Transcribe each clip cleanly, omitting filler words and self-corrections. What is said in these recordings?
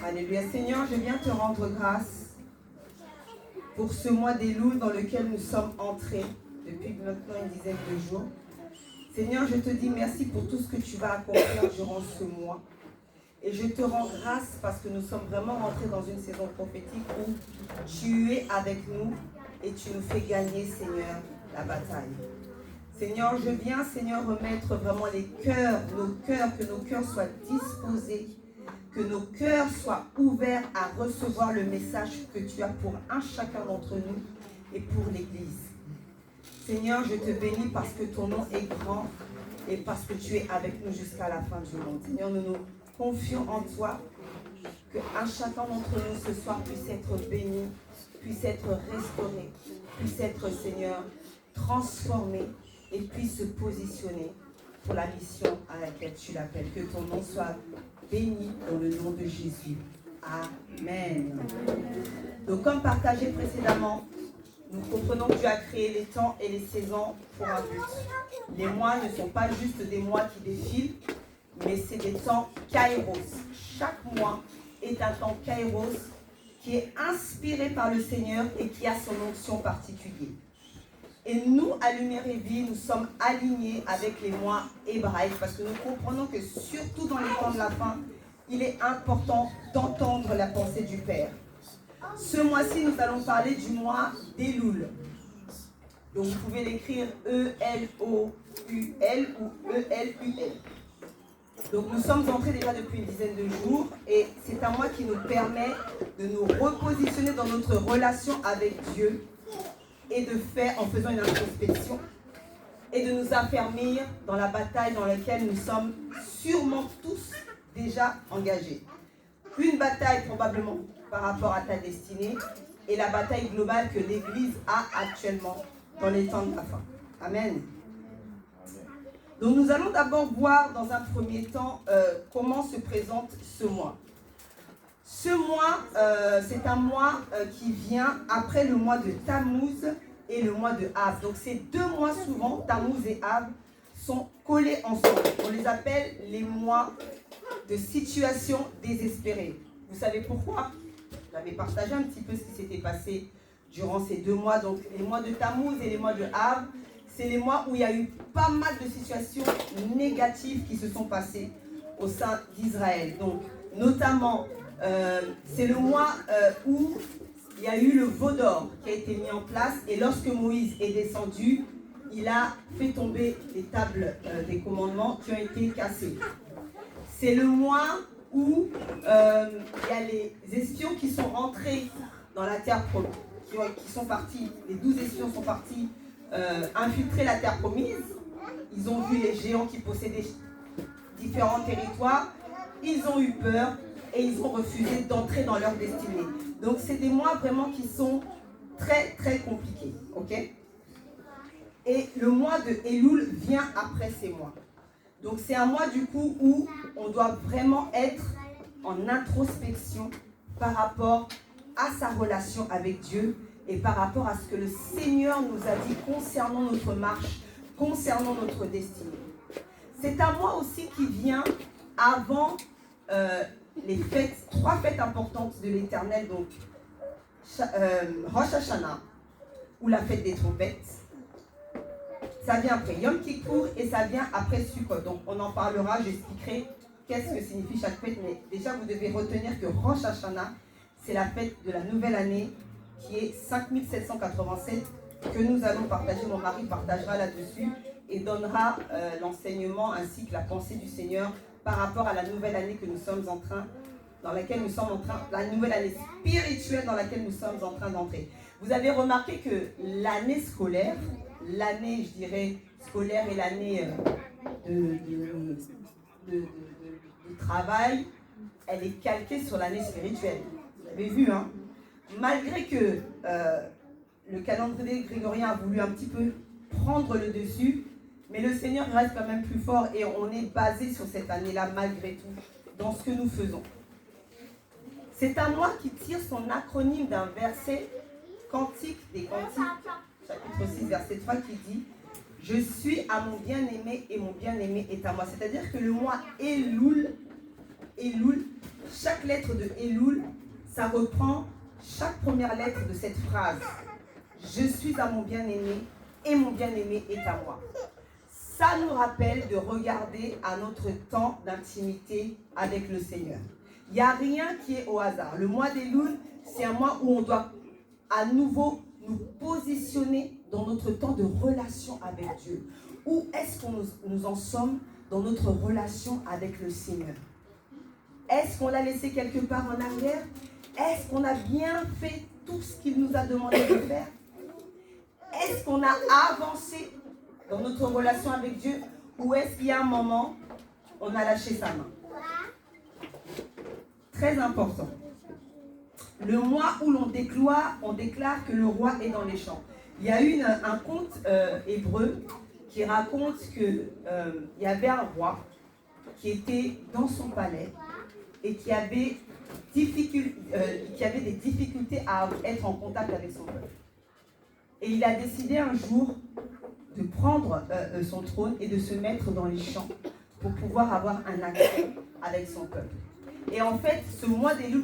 Alléluia. Seigneur, je viens te rendre grâce pour ce mois d'Éloul dans lequel nous sommes entrés depuis maintenant une dizaine de jours. Seigneur, je te dis merci pour tout ce que tu vas accomplir durant ce mois. Et je te rends grâce parce que nous sommes vraiment rentrés dans une saison prophétique où tu es avec nous et tu nous fais gagner, Seigneur, la bataille. Seigneur, je viens, Seigneur, remettre vraiment les cœurs, que nos cœurs soient disposés, que nos cœurs soient ouverts à recevoir le message que tu as pour un chacun d'entre nous et pour l'Église. Seigneur, je te bénis parce que ton nom est grand et parce que tu es avec nous jusqu'à la fin du monde. Seigneur, nous nous confions en toi, que un chacun d'entre nous ce soir puisse être béni, puisse être restauré, puisse être, Seigneur, transformé et puisse se positionner pour la mission à laquelle tu l'appelles. Que ton nom soit béni dans le nom de Jésus. Amen. Donc, comme partagé précédemment, nous comprenons que Dieu a créé les temps et les saisons pour un but. Les mois ne sont pas juste des mois qui défilent, mais c'est des temps kairos. Chaque mois est un temps kairos qui est inspiré par le Seigneur et qui a son onction particulière. Et nous, à Lumière et Vie, nous sommes alignés avec les mois hébraïques parce que nous comprenons que surtout dans les temps de la fin, il est important d'entendre la pensée du Père. Ce mois-ci, nous allons parler du mois d'Éloul. Donc vous pouvez l'écrire E-L-O-U-L ou E-L-U-L. Donc nous sommes entrés déjà depuis une dizaine de jours et c'est un mois qui nous permet de nous repositionner dans notre relation avec Dieu et de faire, en faisant une introspection, et de nous affermir dans la bataille dans laquelle nous sommes sûrement tous déjà engagés. Une bataille probablement par rapport à ta destinée et la bataille globale que l'Église a actuellement dans les temps de la fin. Amen. Donc nous allons d'abord voir dans un premier temps comment se présente ce mois. Ce mois, c'est un mois qui vient après le mois de Tammuz et le mois de Av. Donc ces deux mois souvent, Tammuz et Av, sont collés ensemble. On les appelle les mois de situation désespérée. Vous savez pourquoi? J'avais partagé un petit peu ce qui s'était passé durant ces deux mois. Donc les mois de Tammuz et les mois de Av, c'est les mois où il y a eu pas mal de situations négatives qui se sont passées au sein d'Israël. Donc notamment, c'est le mois où il y a eu le veau d'or qui a été mis en place. Et lorsque Moïse est descendu, il a fait tomber les tables des commandements qui ont été cassées. C'est le mois où il y a les espions qui sont rentrés dans la terre promise, qui sont partis, les 12 espions sont partis infiltrer la terre promise. Ils ont vu les géants qui possédaient différents territoires. Ils ont eu peur et ils ont refusé d'entrer dans leur destinée. Donc c'est des mois vraiment qui sont très très compliqués. Ok? Et le mois de Éloul vient après ces mois. Donc c'est un mois du coup où on doit vraiment être en introspection par rapport à sa relation avec Dieu et par rapport à ce que le Seigneur nous a dit concernant notre marche, concernant notre destinée. C'est un mois aussi qui vient avant les fêtes, 3 fêtes importantes de l'Éternel, donc Rosh Hashanah, ou la fête des trompettes. Ça vient après Yom Kippour et ça vient après Sukkot. Donc on en parlera, j'expliquerai qu'est-ce que signifie chaque fête. Mais déjà vous devez retenir que Rosh Hashanah, c'est la fête de la nouvelle année qui est 5787 que nous allons partager. Mon mari partagera là-dessus et donnera l'enseignement ainsi que la pensée du Seigneur par rapport à la nouvelle année que nous sommes en train, dans laquelle nous sommes en train, la nouvelle année spirituelle dans laquelle nous sommes en train d'entrer. Vous avez remarqué que l'année scolaire, l'année, je dirais, scolaire et l'année de travail, elle est calquée sur l'année spirituelle. Vous avez vu, hein? Malgré que le calendrier grégorien a voulu un petit peu prendre le dessus, mais le Seigneur reste quand même plus fort et on est basé sur cette année-là malgré tout, dans ce que nous faisons. C'est un mois qui tire son acronyme d'un verset Cantique des Cantiques, chapitre 6, verset 3, qui dit « Je suis à mon bien-aimé et mon bien-aimé est à moi ». C'est-à-dire que le mois Éloul chaque lettre de Elul, ça reprend chaque première lettre de cette phrase. Je suis à mon bien-aimé et mon bien-aimé est à moi. Ça nous rappelle de regarder à notre temps d'intimité avec le Seigneur. Il n'y a rien qui est au hasard. Le mois d'Elul, c'est un mois où on doit à nouveau nous positionner dans notre temps de relation avec Dieu. Où est-ce qu'on nous en sommes dans notre relation avec le Seigneur? Est-ce qu'on l'a laissé quelque part en arrière? Est-ce qu'on a bien fait tout ce qu'il nous a demandé de faire? Est-ce qu'on a avancé dans notre relation avec Dieu? Ou est-ce qu'il y a un moment, on a lâché sa main? Très important. Le mois où l'on déclare que le roi est dans les champs. Il y a un conte hébreu qui raconte qu'il y avait un roi qui était dans son palais et qui avait des difficultés à être en contact avec son peuple. Et il a décidé un jour de prendre son trône et de se mettre dans les champs pour pouvoir avoir un accès avec son peuple. Et en fait, ce mois d'Élul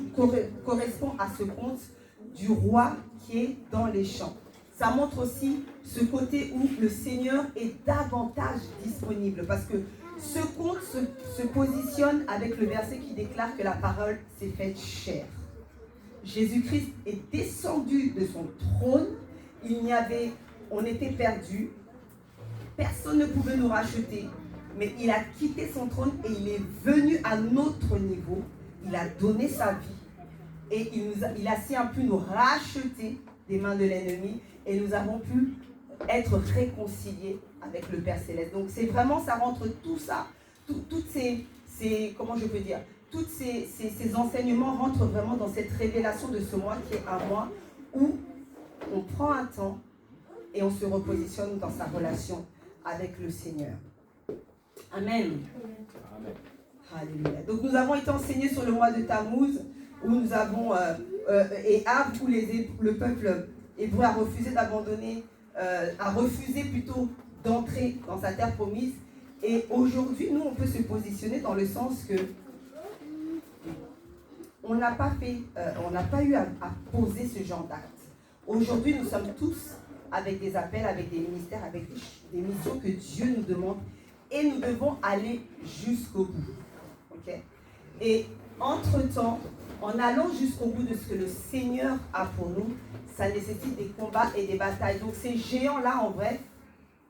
correspond à ce conte du roi qui est dans les champs. Ça montre aussi ce côté où le Seigneur est davantage disponible, parce que ce conte se positionne avec le verset qui déclare que la parole s'est faite chair. Jésus-Christ est descendu de son trône, on était perdus, personne ne pouvait nous racheter, mais il a quitté son trône et il est venu à notre niveau, il a donné sa vie et il a si un pu nous racheter des mains de l'ennemi et nous avons pu être réconciliés avec le Père Céleste. Donc c'est vraiment, ça rentre tout ça, toutes comment je peux dire, tous ces enseignements rentrent vraiment dans cette révélation de ce mois qui est un mois où on prend un temps et on se repositionne dans sa relation avec le Seigneur. Amen. Amen. Alléluia. Donc nous avons été enseignés sur le mois de Tammuz, où nous avons et Av, où le peuple hébreu a refusé d'abandonner, a refusé plutôt d'entrer dans sa terre promise. Et aujourd'hui, nous, on peut se positionner dans le sens que on n'a pas eu à poser ce genre d'acte. Aujourd'hui, nous sommes tous avec des appels, avec des ministères, avec des missions que Dieu nous demande, et nous devons aller jusqu'au bout. Okay? Et entre-temps, en allant jusqu'au bout de ce que le Seigneur a pour nous, ça nécessite des combats et des batailles. Donc ces géants-là, en vrai,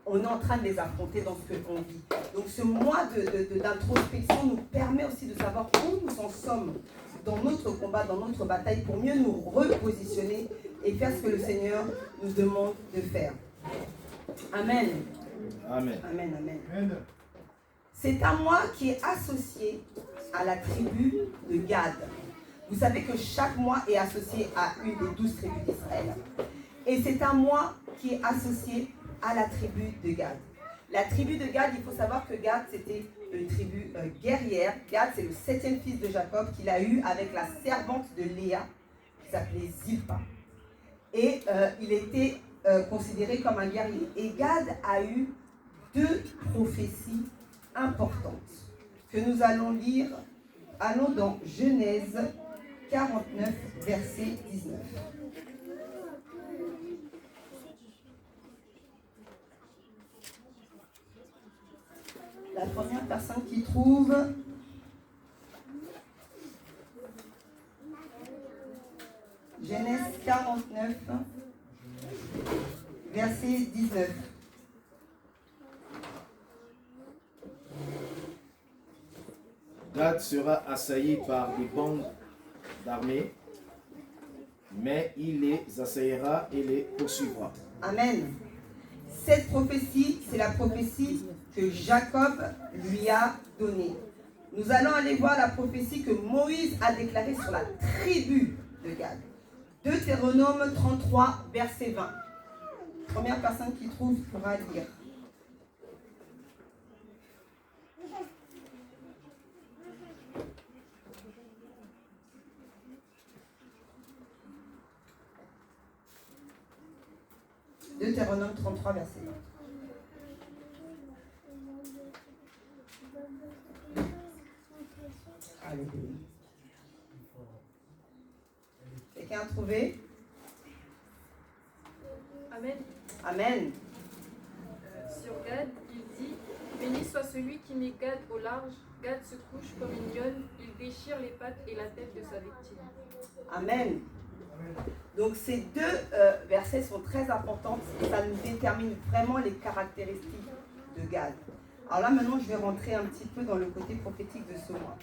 on est en train de les affronter dans ce qu'on vit. Donc ce mois d'introspection nous permet aussi de savoir où nous en sommes dans notre combat, dans notre bataille, pour mieux nous repositionner et faire ce que le Seigneur nous demande de faire. Amen. Amen. Amen, amen. C'est un mois qui est associé à la tribu de Gad. Vous savez que chaque mois est associé à une des 12 tribus d'Israël. Et c'est un mois qui est associé à la tribu de Gad. La tribu de Gad, il faut savoir que Gad, c'était une tribu guerrière. Gad, c'est le 7e fils de Jacob qu'il a eu avec la servante de Léa, qui s'appelait Zilpa. Et il était considéré comme un guerrier. Et Gad a eu 2 prophéties importantes que nous allons lire. Allons dans Genèse 49, verset 19. La première personne qui trouve, Genèse 49, verset 19. Gad sera assailli par des bandes d'armée, mais il les assaillera et les poursuivra. Amen. Cette prophétie, c'est la prophétie que Jacob lui a donnée. Nous allons aller voir la prophétie que Moïse a déclarée sur la tribu de Gad. Deutéronome 33, verset 20. Première personne qui trouve pourra lire. Deutéronome 33, verset 20. Alléluia. Quelqu'un a trouvé? Amen. Amen. Sur Gad, il dit: béni soit celui qui met Gad au large. Gad se couche comme une lionne, il déchire les pattes et la tête de sa victime. Amen. Donc ces deux versets sont très importants et ça nous détermine vraiment les caractéristiques de Gad. Alors là maintenant je vais rentrer un petit peu dans le côté prophétique de ce mois.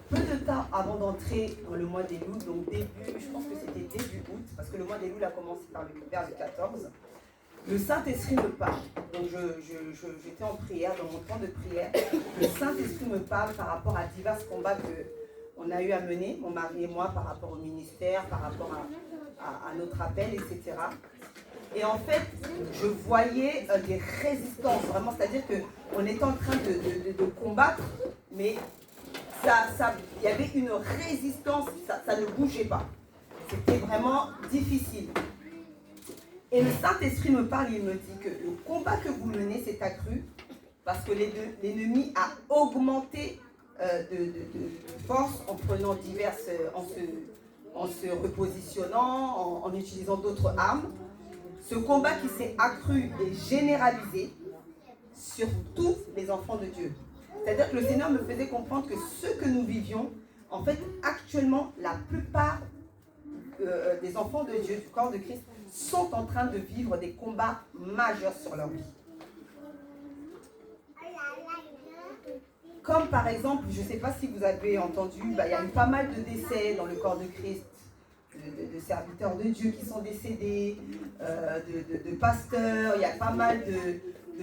Peu de temps avant d'entrer dans le mois d'Elul, donc je pense que c'était début août, parce que le mois d'Elul a commencé vers le 14, le Saint-Esprit me parle. Donc j'étais en prière, dans mon temps de prière, le Saint-Esprit me parle par rapport à divers combats qu'on a eu à mener, mon mari et moi, par rapport au ministère, par rapport à notre appel, etc. Et en fait, je voyais des résistances, vraiment, c'est-à-dire qu'on était en train de combattre, mais il y avait une résistance, ça ne bougeait pas. C'était vraiment difficile. Et le Saint-Esprit me parle, il me dit que le combat que vous menez s'est accru parce que l'ennemi a augmenté de force en prenant diverses, en se repositionnant, en utilisant d'autres armes. Ce combat qui s'est accru et généralisé sur tous les enfants de Dieu. C'est-à-dire que le Seigneur me faisait comprendre que ce que nous vivions, en fait, actuellement, la plupart des enfants de Dieu, du corps de Christ, sont en train de vivre des combats majeurs sur leur vie. Comme par exemple, je ne sais pas si vous avez entendu, il y a eu pas mal de décès dans le corps de Christ, de serviteurs de Dieu qui sont décédés, de pasteurs, il y a pas mal de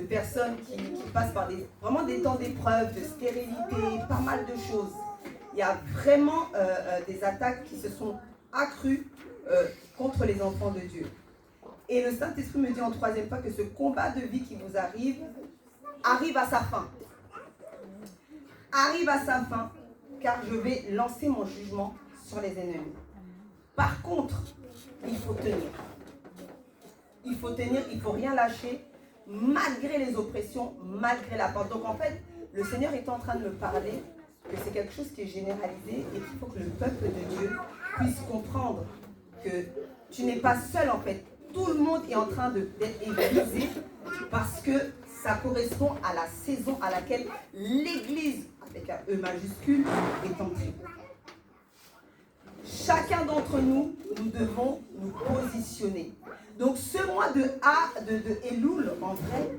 personnes qui passent par vraiment des temps d'épreuve, de stérilité, pas mal de choses. Il y a vraiment des attaques qui se sont accrues contre les enfants de Dieu. Et le Saint-Esprit me dit en troisième fois que ce combat de vie qui vous arrive à sa fin. Arrive à sa fin, car je vais lancer mon jugement sur les ennemis. Par contre, il faut tenir. Il faut tenir, il ne faut rien lâcher, malgré les oppressions, malgré la peur. Donc en fait, le Seigneur est en train de me parler que c'est quelque chose qui est généralisé et qu'il faut que le peuple de Dieu puisse comprendre que tu n'es pas seul en fait. Tout le monde est en train d'être épuisé parce que ça correspond à la saison à laquelle l'Église, avec un E majuscule, est entrée. Chacun d'entre nous, nous devons nous positionner. Donc ce mois de Elul, en vrai,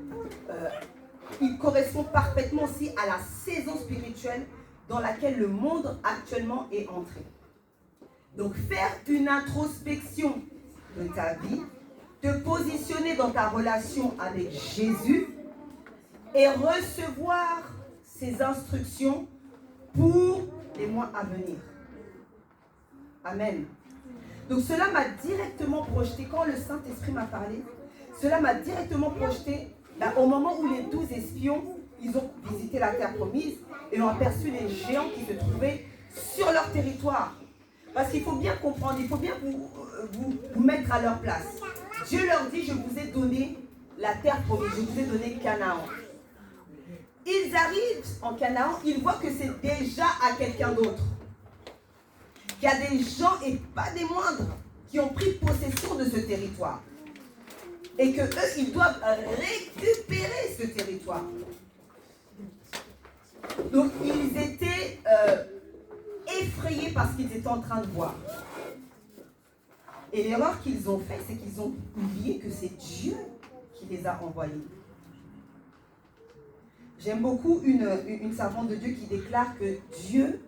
il correspond parfaitement aussi à la saison spirituelle dans laquelle le monde actuellement est entré. Donc faire une introspection de ta vie, te positionner dans ta relation avec Jésus et recevoir ses instructions pour les mois à venir. Amen. Donc cela m'a directement projeté, quand le Saint-Esprit m'a parlé, cela m'a directement projeté au moment où les 12 espions, ils ont visité la terre promise et ont aperçu les géants qui se trouvaient sur leur territoire. Parce qu'il faut bien comprendre, il faut bien vous mettre à leur place. Dieu leur dit, je vous ai donné la terre promise, je vous ai donné Canaan. Ils arrivent en Canaan, ils voient que c'est déjà à quelqu'un d'autre. Qu'il y a des gens, et pas des moindres, qui ont pris possession de ce territoire. Et que eux, ils doivent récupérer ce territoire. Donc, ils étaient effrayés par ce qu'ils étaient en train de voir. Et l'erreur qu'ils ont faite, c'est qu'ils ont oublié que c'est Dieu qui les a envoyés. J'aime beaucoup une servante de Dieu qui déclare que Dieu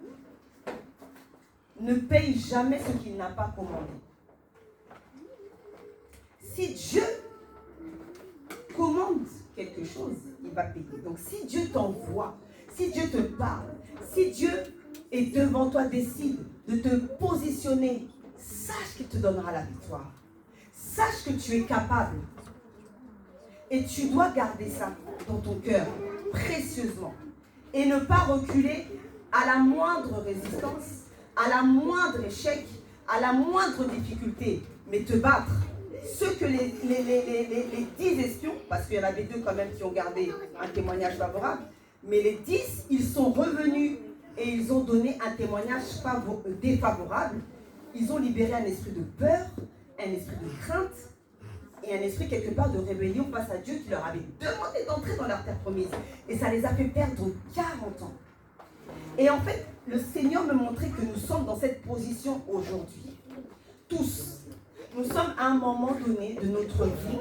ne paye jamais ce qu'il n'a pas commandé. Si Dieu commande quelque chose, il va payer. Donc si Dieu t'envoie, si Dieu te parle, si Dieu est devant toi, décide de te positionner, sache qu'il te donnera la victoire. Sache que tu es capable. Et tu dois garder ça dans ton cœur, précieusement. Et ne pas reculer à la moindre résistance, à la moindre échec, à la moindre difficulté, mais te battre. Ce que les 10 espions, parce qu'il y en avait 2 quand même qui ont gardé un témoignage favorable, mais les 10, ils sont revenus et ils ont donné un témoignage défavorable. ils ont libéré un esprit de peur, un esprit de crainte et un esprit quelque part de rébellion face à Dieu qui leur avait demandé d'entrer dans leur terre promise. Et ça les a fait perdre 40 ans. Et en fait, le Seigneur me montrait que nous sommes dans cette position aujourd'hui. Tous. Nous sommes à un moment donné de notre vie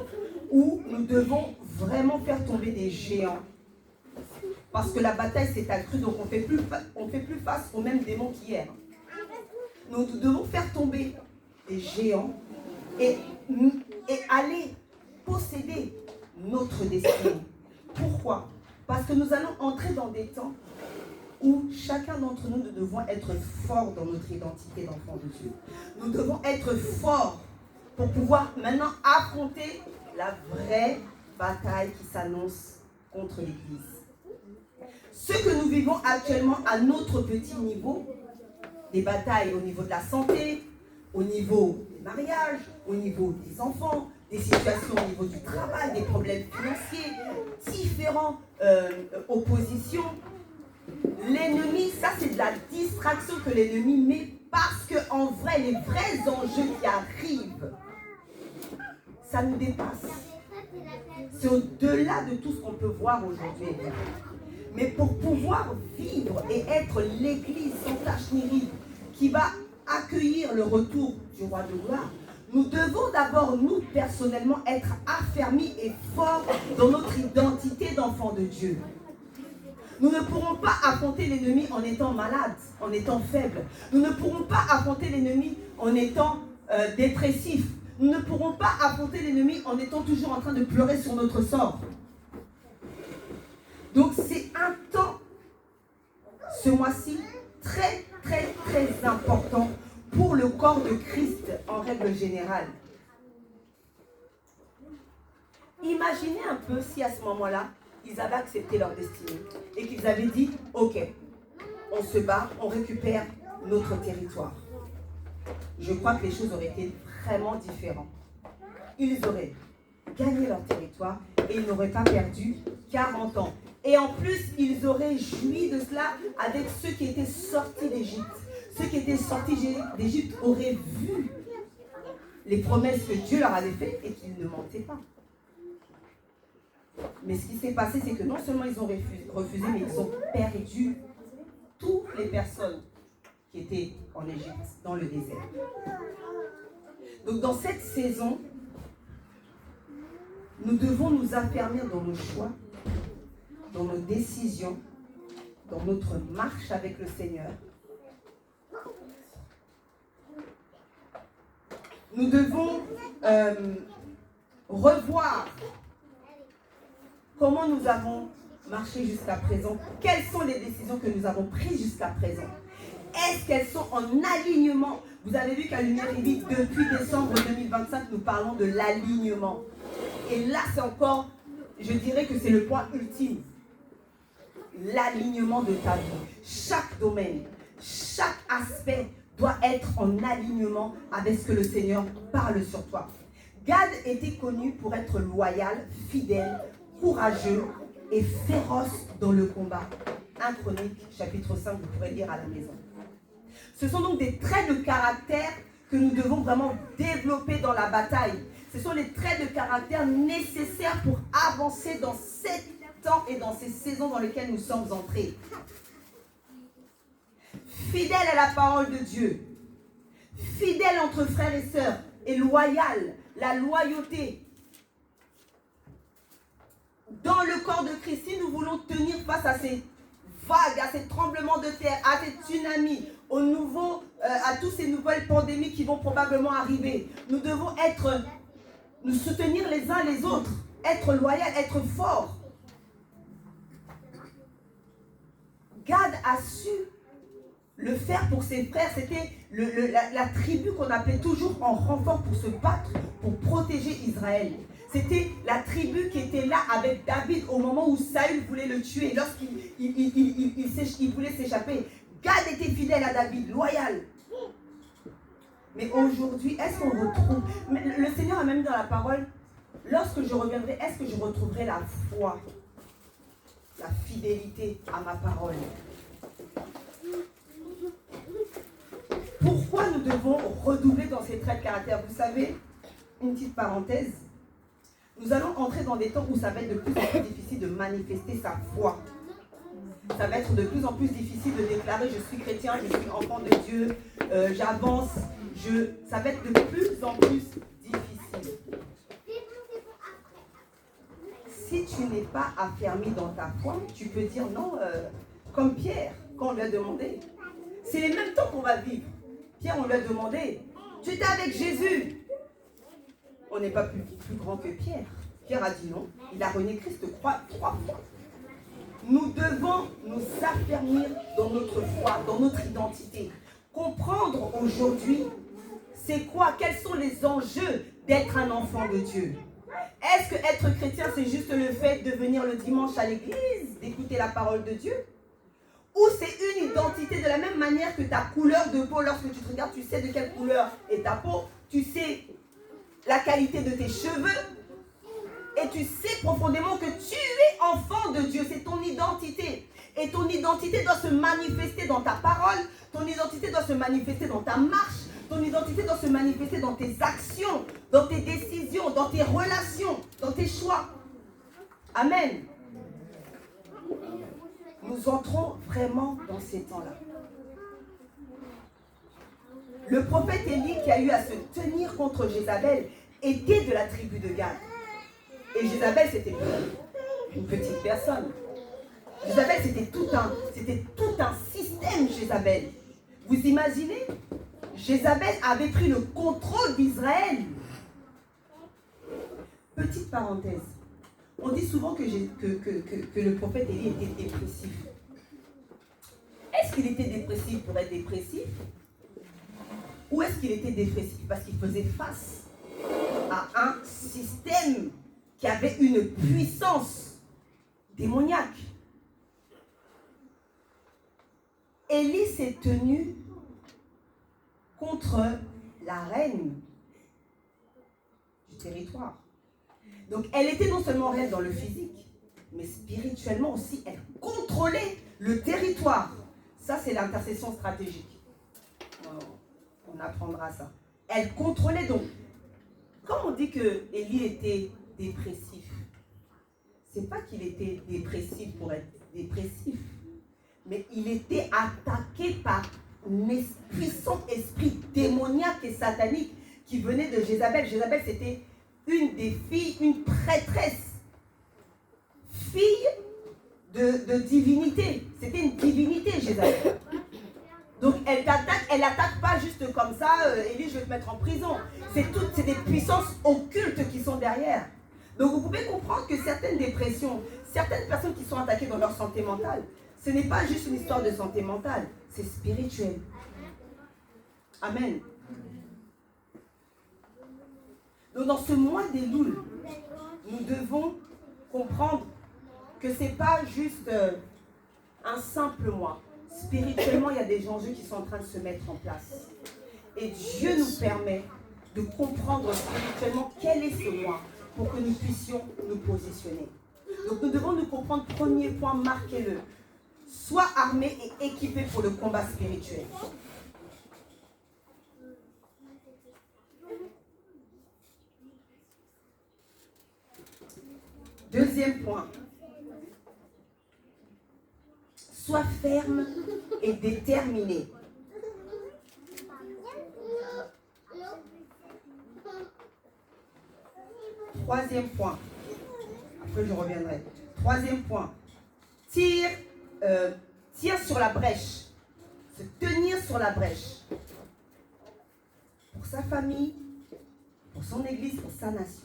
où nous devons vraiment faire tomber des géants. Parce que la bataille s'est accrue, donc on ne fait plus face aux mêmes démons qu'hier. Nous devons faire tomber des géants et aller posséder notre destinée. Pourquoi? Parce que nous allons entrer dans des temps où chacun d'entre nous, nous devons être forts dans notre identité d'enfant de Dieu. Nous devons être forts pour pouvoir maintenant affronter la vraie bataille qui s'annonce contre l'Église. Ce que nous vivons actuellement à notre petit niveau, des batailles au niveau de la santé, au niveau des mariages, au niveau des enfants, des situations au niveau du travail, des problèmes financiers, différentes oppositions. L'ennemi, ça c'est de la distraction que l'ennemi met parce qu'en vrai, les vrais enjeux qui arrivent, ça nous dépasse. C'est au-delà de tout ce qu'on peut voir aujourd'hui. Mais pour pouvoir vivre et être l'église sans tache ni ride qui va accueillir le retour du roi de gloire, nous devons d'abord, nous, personnellement, être affermis et forts dans notre identité d'enfant de Dieu. Nous ne pourrons pas affronter l'ennemi en étant malades, en étant faibles. Nous ne pourrons pas affronter l'ennemi en étant dépressifs. Nous ne pourrons pas affronter l'ennemi en étant toujours en train de pleurer sur notre sort. Donc c'est un temps, ce mois-ci, très, très, très important pour le corps de Christ en règle générale. Imaginez un peu si à ce moment-là, ils avaient accepté leur destinée et qu'ils avaient dit, ok, on se bat, on récupère notre territoire. Je crois que les choses auraient été vraiment différentes. Ils auraient gagné leur territoire et ils n'auraient pas perdu 40 ans. Et en plus, ils auraient joui de cela avec ceux qui étaient sortis d'Égypte. Ceux qui étaient sortis d'Égypte auraient vu les promesses que Dieu leur avait faites et qu'ils ne mentaient pas. Mais ce qui s'est passé, c'est que non seulement ils ont refusé, mais ils ont perdu toutes les personnes qui étaient en Égypte, dans le désert. Donc dans cette saison, nous devons nous affermir dans nos choix, dans nos décisions, dans notre marche avec le Seigneur. Nous devons revoir comment nous avons marché jusqu'à présent. Quelles sont les décisions que nous avons prises jusqu'à présent? Est-ce qu'elles sont en alignement? Vous avez vu qu'à Lumière et Vie, depuis décembre 2025, nous parlons de l'alignement. Et là, c'est encore, je dirais que c'est le point ultime. L'alignement de ta vie. Chaque domaine, chaque aspect doit être en alignement avec ce que le Seigneur parle sur toi. Gad était connu pour être loyal, fidèle, courageux et féroce dans le combat. 1 Chroniques, chapitre 5, vous pourrez lire à la maison. Ce sont donc des traits de caractère que nous devons vraiment développer dans la bataille. Ce sont les traits de caractère nécessaires pour avancer dans ces temps et dans ces saisons dans lesquelles nous sommes entrés. Fidèle à la parole de Dieu, fidèle entre frères et sœurs, et loyal, la loyauté. Dans le corps de Christ, si nous voulons tenir face à ces vagues, à ces tremblements de terre, à ces tsunamis, à toutes ces nouvelles pandémies qui vont probablement arriver, nous devons nous soutenir les uns les autres, être loyaux, être forts. Gad a su le faire pour ses frères. C'était la tribu qu'on appelait toujours en renfort pour se battre, pour protéger Israël. C'était la tribu qui était là avec David au moment où Saül voulait le tuer, lorsqu'il voulait s'échapper. Gad était fidèle à David, loyal. Mais aujourd'hui, est-ce qu'on retrouve... Le Seigneur a même dit dans la parole, lorsque je reviendrai, est-ce que je retrouverai la foi, la fidélité à ma parole? Pourquoi nous devons redoubler dans ces traits de caractère? Vous savez, une petite parenthèse, nous allons entrer dans des temps où ça va être de plus en plus difficile de manifester sa foi. Ça va être de plus en plus difficile de déclarer je suis chrétien, je suis enfant de Dieu, j'avance, ça va être de plus en plus difficile. Si tu n'es pas affermi dans ta foi, tu peux dire non, comme Pierre, quand on lui a demandé. C'est les mêmes temps qu'on va vivre. Pierre, on lui a demandé, tu étais avec Jésus. On n'est pas plus grand que Pierre. Pierre a dit non, il a renié Christ 3 fois. Nous devons nous affermir dans notre foi, dans notre identité. Comprendre aujourd'hui, c'est quoi, quels sont les enjeux d'être un enfant de Dieu. Est-ce que être chrétien, c'est juste le fait de venir le dimanche à l'église, d'écouter la parole de Dieu? Ou c'est une identité de la même manière que ta couleur de peau, lorsque tu te regardes, tu sais de quelle couleur est ta peau, tu sais la qualité de tes cheveux, et tu sais profondément que tu es enfant de Dieu, c'est ton identité. Et ton identité doit se manifester dans ta parole, ton identité doit se manifester dans ta marche, ton identité doit se manifester dans tes actions, dans tes décisions, dans tes relations, dans tes choix. Amen. Nous entrons vraiment dans ces temps-là. Le prophète Élie qui a eu à se tenir contre Jézabel était de la tribu de Gad. Et Jézabel, c'était une petite personne. Jézabel, c'était tout un système, Jézabel. Vous imaginez? Jézabel avait pris le contrôle d'Israël. Petite parenthèse. On dit souvent que le prophète Élie était dépressif. Est-ce qu'il était dépressif pour être dépressif? Ou est-ce qu'il était dépressif parce qu'il faisait face à un système qui avait une puissance démoniaque? Élie s'est tenu contre la reine du territoire. Donc elle était non seulement reine dans le physique, mais spirituellement aussi, elle contrôlait le territoire. Ça, c'est l'intercession stratégique. On apprendra ça. Elle contrôlait donc. Quand on dit que Élie était dépressif, c'est pas qu'il était dépressif pour être dépressif, mais il était attaqué par un puissant esprit démoniaque et satanique qui venait de Jézabel. Jézabel, c'était une des filles, une prêtresse, fille de divinité. C'était une divinité, Jézabel. Donc elle attaque pas juste comme ça, Élie, je vais te mettre en prison. C'est des puissances occultes qui sont derrière. Donc vous pouvez comprendre que certaines dépressions, certaines personnes qui sont attaquées dans leur santé mentale, ce n'est pas juste une histoire de santé mentale, c'est spirituel. Amen. Donc dans ce mois d'Éloul, nous devons comprendre que ce n'est pas juste un simple mois. Spirituellement, il y a des enjeux qui sont en train de se mettre en place. Et Dieu nous permet de comprendre spirituellement quel est ce mois pour que nous puissions nous positionner. Donc nous devons nous comprendre, premier point, marquez-le. Sois armé et équipé pour le combat spirituel. Deuxième point. Sois ferme et déterminé. Troisième point. Après, je reviendrai. Troisième point. Tire sur la brèche. Se tenir sur la brèche. Pour sa famille, pour son église, pour sa nation.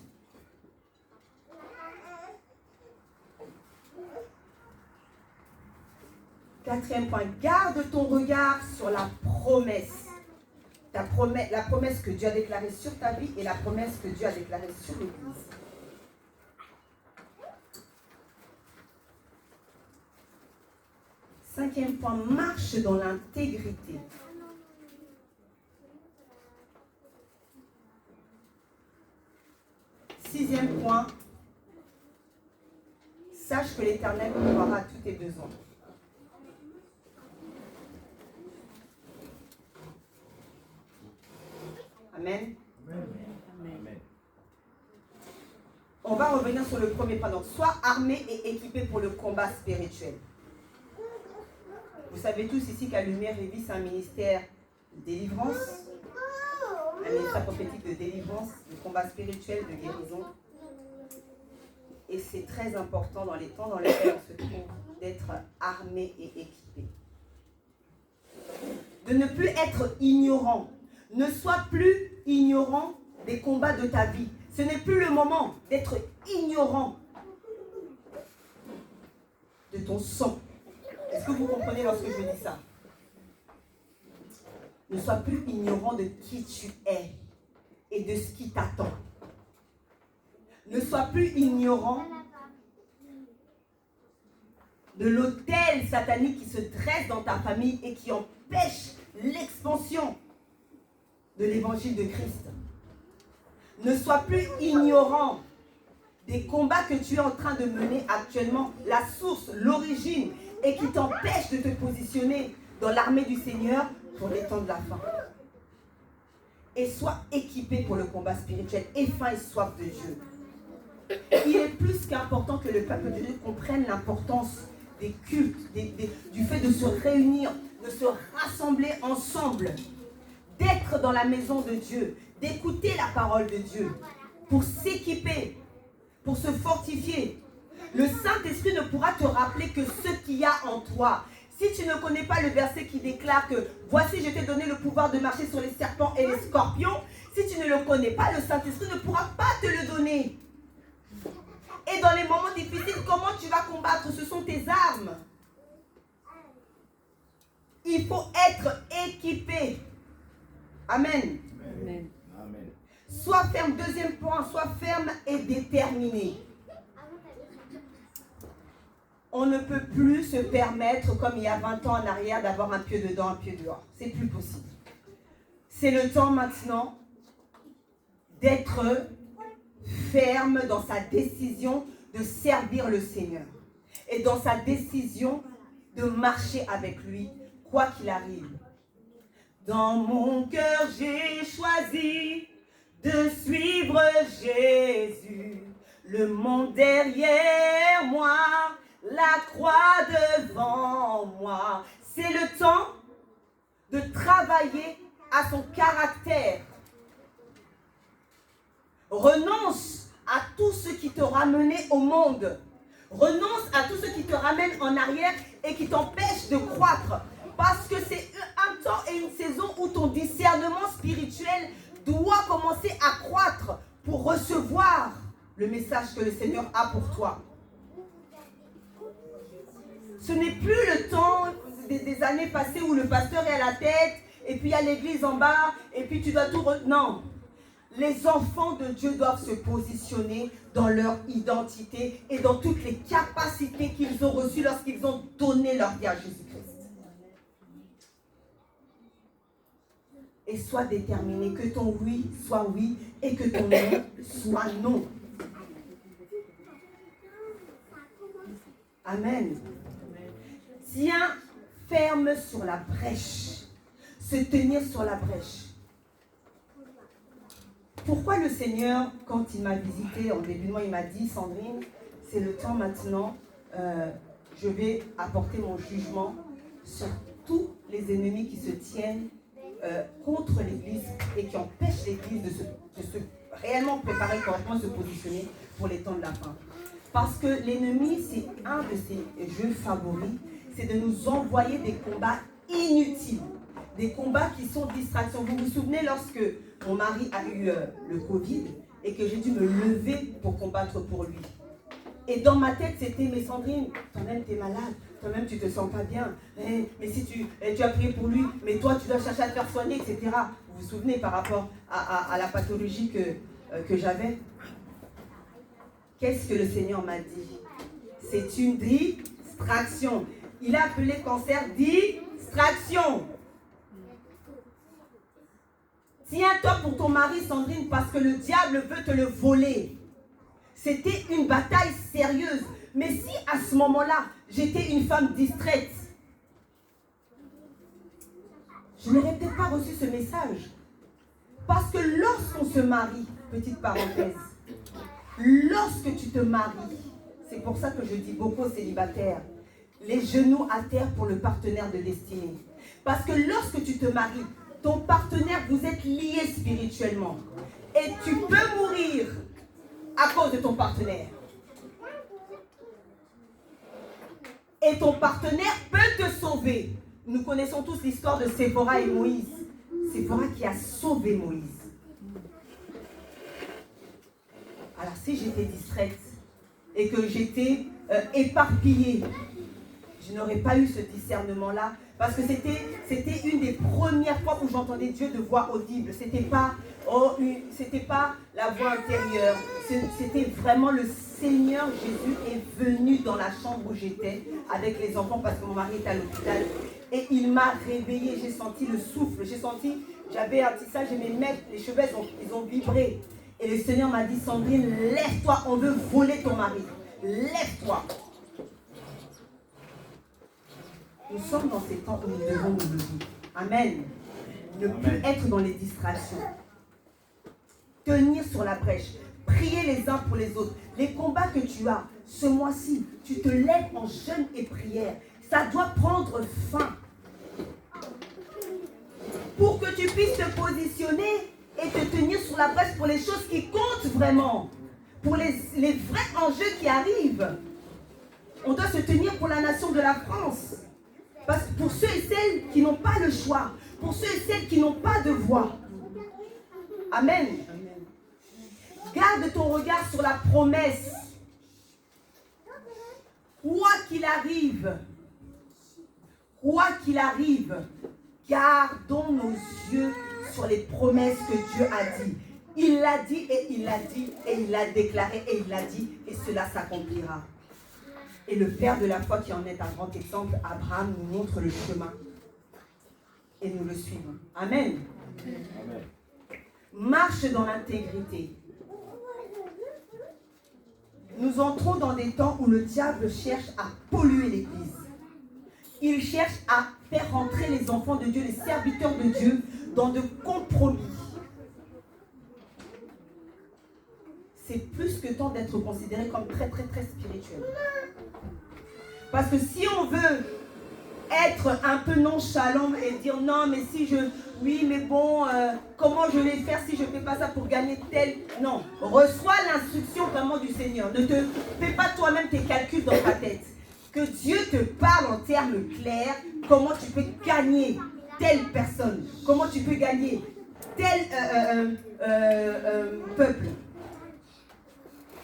Quatrième point, garde ton regard sur la promesse. La promesse que Dieu a déclarée sur ta vie et la promesse que Dieu a déclarée sur l'Église. Cinquième point, marche dans l'intégrité. Sixième point, sache que l'Éternel pourvoira à tous tes besoins. Amen. Amen. On va revenir sur le premier point. Donc, sois armé et équipé pour le combat spirituel. Vous savez tous ici qu'à Lumière et Vie, c'est un ministère de délivrance, un ministère prophétique de délivrance, de combat spirituel, de guérison. Et c'est très important dans les temps dans lesquels on se trouve d'être armé et équipé. De ne plus être ignorant. Ne sois plus ignorant des combats de ta vie. Ce n'est plus le moment d'être ignorant de ton sang. Est-ce que vous comprenez lorsque je dis ça? Ne sois plus ignorant de qui tu es et de ce qui t'attend. Ne sois plus ignorant de l'autel satanique qui se dresse dans ta famille et qui empêche l'expansion de l'évangile de Christ. Ne sois plus ignorant des combats que tu es en train de mener actuellement, la source, l'origine, et qui t'empêche de te positionner dans l'armée du Seigneur pour les temps de la fin. Et sois équipé pour le combat spirituel, aie faim et soif de Dieu. Il est plus qu'important que le peuple de Dieu comprenne l'importance des cultes, du fait de se réunir, de se rassembler ensemble, d'être dans la maison de Dieu, d'écouter la parole de Dieu, pour s'équiper, pour se fortifier. Le Saint-Esprit ne pourra te rappeler que ce qu'il y a en toi. Si tu ne connais pas le verset qui déclare que « Voici, je t'ai donné le pouvoir de marcher sur les serpents et les scorpions », si tu ne le connais pas, le Saint-Esprit ne pourra pas te le donner. Et dans les moments difficiles, comment tu vas combattre? Ce sont tes armes. Il faut être équipé. Amen. Amen. Amen. Sois ferme, deuxième point, sois ferme et déterminé. On ne peut plus se permettre, comme il y a 20 ans en arrière, d'avoir un pied dedans, un pied dehors. C'est plus possible. C'est le temps maintenant d'être ferme dans sa décision de servir le Seigneur. Et dans sa décision de marcher avec lui, quoi qu'il arrive. Dans mon cœur, j'ai choisi de suivre Jésus. Le monde derrière moi, la croix devant moi. C'est le temps de travailler à son caractère. Renonce à tout ce qui te ramène au monde. Renonce à tout ce qui te ramène en arrière et qui t'empêche de croître. Parce que c'est un temps et une saison où ton discernement spirituel doit commencer à croître pour recevoir le message que le Seigneur a pour toi. Ce n'est plus le temps des années passées où le pasteur est à la tête et puis il y a l'église en bas et puis tu dois tout... Non. Les enfants de Dieu doivent se positionner dans leur identité et dans toutes les capacités qu'ils ont reçues lorsqu'ils ont donné leur vie à Jésus-Christ. Et sois déterminé que ton oui soit oui et que ton non soit non. Amen. Tiens ferme sur la brèche. Se tenir sur la brèche. Pourquoi le Seigneur, quand il m'a visité en début de mois, il m'a dit, Sandrine, c'est le temps maintenant, je vais apporter mon jugement sur tous les ennemis qui se tiennent contre l'Église et qui empêchent l'Église de se réellement préparer correctement, se positionner pour les temps de la fin. Parce que l'ennemi, c'est un de ses jeux favoris, c'est de nous envoyer des combats inutiles. Des combats qui sont distractions. Vous vous souvenez lorsque mon mari a eu le Covid et que j'ai dû me lever pour combattre pour lui. Et dans ma tête, c'était, mais Sandrine, toi-même tu es malade, toi-même tu te sens pas bien. Mais si tu as prié pour lui, mais toi tu dois chercher à te faire soigner, etc. Vous vous souvenez par rapport à la pathologie que j'avais? Qu'est-ce que le Seigneur m'a dit? C'est une distraction. Il a appelé cancer distraction. Tiens-toi pour ton mari, Sandrine, parce que le diable veut te le voler. C'était une bataille sérieuse. Mais si à ce moment-là, j'étais une femme distraite, je n'aurais peut-être pas reçu ce message. Parce que lorsqu'on se marie, petite parenthèse, lorsque tu te maries, c'est pour ça que je dis beaucoup aux célibataires, les genoux à terre pour le partenaire de destinée. Parce que lorsque tu te maries, ton partenaire, vous êtes liés spirituellement. Et tu peux mourir à cause de ton partenaire. Et ton partenaire peut te sauver. Nous connaissons tous l'histoire de Séphora et Moïse. Séphora qui a sauvé Moïse. Alors si j'étais distraite et que j'étais éparpillée, je n'aurais pas eu ce discernement-là. Parce que c'était une des premières fois où j'entendais Dieu de voix audible. C'était pas la voix intérieure. C'était vraiment le Seigneur Jésus est venu dans la chambre où j'étais avec les enfants parce que mon mari était à l'hôpital. Et il m'a réveillée. J'ai senti le souffle. J'avais un tissage et mes mains, les cheveux, ils ont vibré. Et le Seigneur m'a dit, Sandrine, lève-toi, on veut voler ton mari. Lève-toi. Nous sommes dans ces temps où nous devons nous lever. Amen. Ne plus être dans les distractions. Tenir sur la brèche. Prier les uns pour les autres. Les combats que tu as ce mois-ci, tu te lèves en jeûne et prière. Ça doit prendre fin. Pour que tu puisses te positionner et te tenir sur la brèche pour les choses qui comptent vraiment. Pour les vrais enjeux qui arrivent. On doit se tenir pour la nation de la France. Parce que pour ceux et celles qui n'ont pas le choix, pour ceux et celles qui n'ont pas de voix. Amen. Garde ton regard sur la promesse. Quoi qu'il arrive, gardons nos yeux sur les promesses que Dieu a dit. Il l'a dit et il l'a dit et il l'a déclaré et il l'a dit et cela s'accomplira. Et le Père de la foi qui en est un grand exemple, Abraham, nous montre le chemin. Et nous le suivons. Amen. Amen. Marche dans l'intégrité. Nous entrons dans des temps où le diable cherche à polluer l'Église. Il cherche à faire rentrer les enfants de Dieu, les serviteurs de Dieu, dans de compromis. C'est plus que temps d'être considéré comme très, très, très spirituel. Parce que si on veut être un peu nonchalant et dire non, mais si je... Oui, mais bon, comment je vais faire si je ne fais pas ça pour gagner tel... Non, reçois l'instruction vraiment du Seigneur. Ne te fais pas toi-même tes calculs dans ta tête. Que Dieu te parle en termes clairs, comment tu peux gagner telle personne, comment tu peux gagner tel peuple.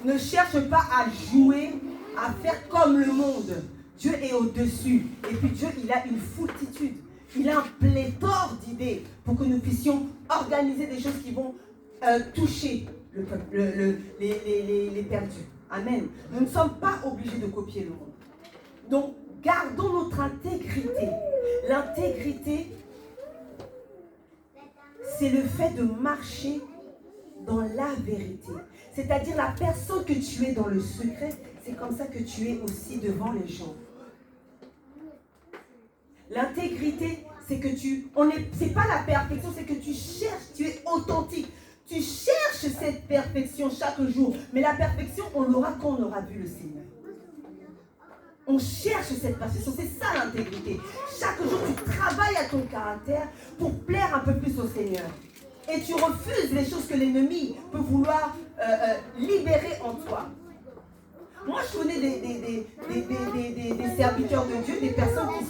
Ne cherche pas à jouer, à faire comme le monde. Dieu est au-dessus. Et puis Dieu, il a une foultitude. Il a un pléthore d'idées pour que nous puissions organiser des choses qui vont toucher le peuple, les perdus. Amen. Nous ne sommes pas obligés de copier le monde. Donc, gardons notre intégrité. L'intégrité, c'est le fait de marcher dans la vérité. C'est-à-dire la personne que tu es dans le secret, c'est comme ça que tu es aussi devant les gens. L'intégrité, c'est que c'est pas la perfection, c'est que tu cherches, tu es authentique. Tu cherches cette perfection chaque jour. Mais la perfection, on l'aura quand on aura vu le Seigneur. On cherche cette perfection, c'est ça l'intégrité. Chaque jour, tu travailles à ton caractère pour plaire un peu plus au Seigneur. Et tu refuses les choses que l'ennemi peut vouloir libérer en toi. Moi, je connais des serviteurs de Dieu, des personnes qui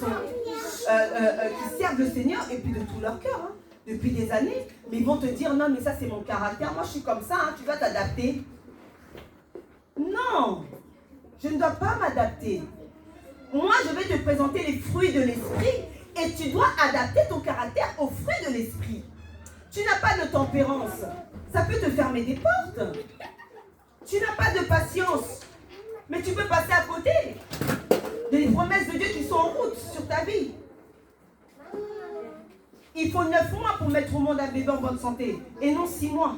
servent le Seigneur, et puis de tout leur cœur, hein, depuis des années. Mais ils vont te dire, non, mais ça, c'est mon caractère. Moi, je suis comme ça, hein, tu dois t'adapter. Non, je ne dois pas m'adapter. Moi, je vais te présenter les fruits de l'esprit, et tu dois adapter ton caractère aux fruits de l'esprit. Tu n'as pas de tempérance, ça peut te fermer des portes. Tu n'as pas de patience, mais tu peux passer à côté des promesses de Dieu qui sont en route sur ta vie. Il faut 9 mois pour mettre au monde un bébé en bonne santé, et non 6 mois.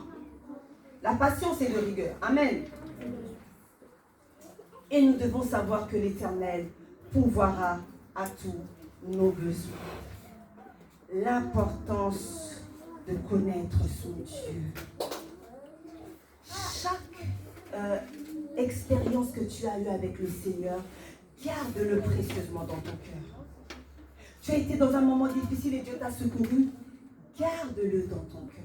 La patience est de rigueur. Amen. Et nous devons savoir que l'Éternel pourvoira à tous nos besoins. L'importance de connaître son Dieu. Chaque expérience que tu as eue avec le Seigneur, garde-le précieusement dans ton cœur. Tu as été dans un moment difficile et Dieu t'a secouru, garde-le dans ton cœur.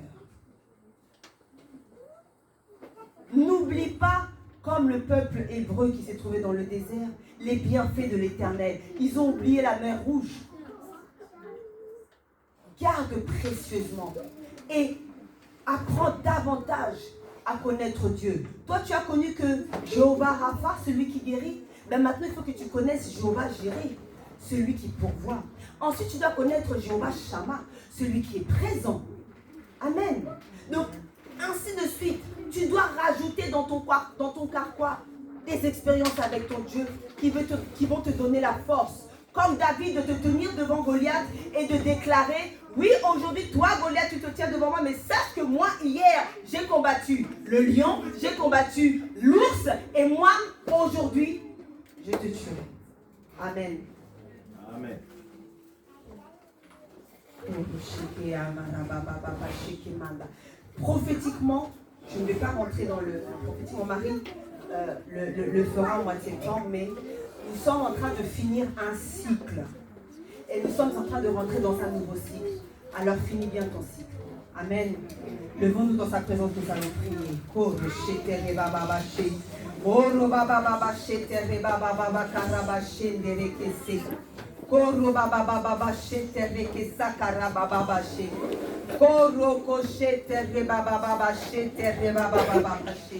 N'oublie pas, comme le peuple hébreu qui s'est trouvé dans le désert, les bienfaits de l'Éternel. Ils ont oublié la mer Rouge. Garde précieusement et apprends davantage à connaître Dieu. Toi, tu as connu que Jéhovah Rapha, celui qui guérit. Ben maintenant, il faut que tu connaisses Jéhovah Jireh, celui qui pourvoit. Ensuite, tu dois connaître Jéhovah Shammah, celui qui est présent. Amen. Donc, ainsi de suite, tu dois rajouter dans ton carquois des expériences avec ton Dieu qui vont te donner la force. Comme David, de te tenir devant Goliath et de déclarer: oui, aujourd'hui, toi, Goliath, tu te tiens devant moi, mais sache que moi, hier, j'ai combattu le lion, j'ai combattu l'ours, et moi, aujourd'hui, je te tuerai. Amen. Amen. Prophétiquement, je ne vais pas rentrer dans le... Prophétiquement, Marie le fera au mois de septembre, mais nous sommes en train de finir un cycle. Et nous sommes en train de rentrer dans un nouveau cycle. Alors finis bien ton cycle. Amen. Levons-nous dans sa présence, nous allons prier. Koro baba baba ba shete ke sakara baba ba she. Koro ko shete baba baba shete baba baba ba she.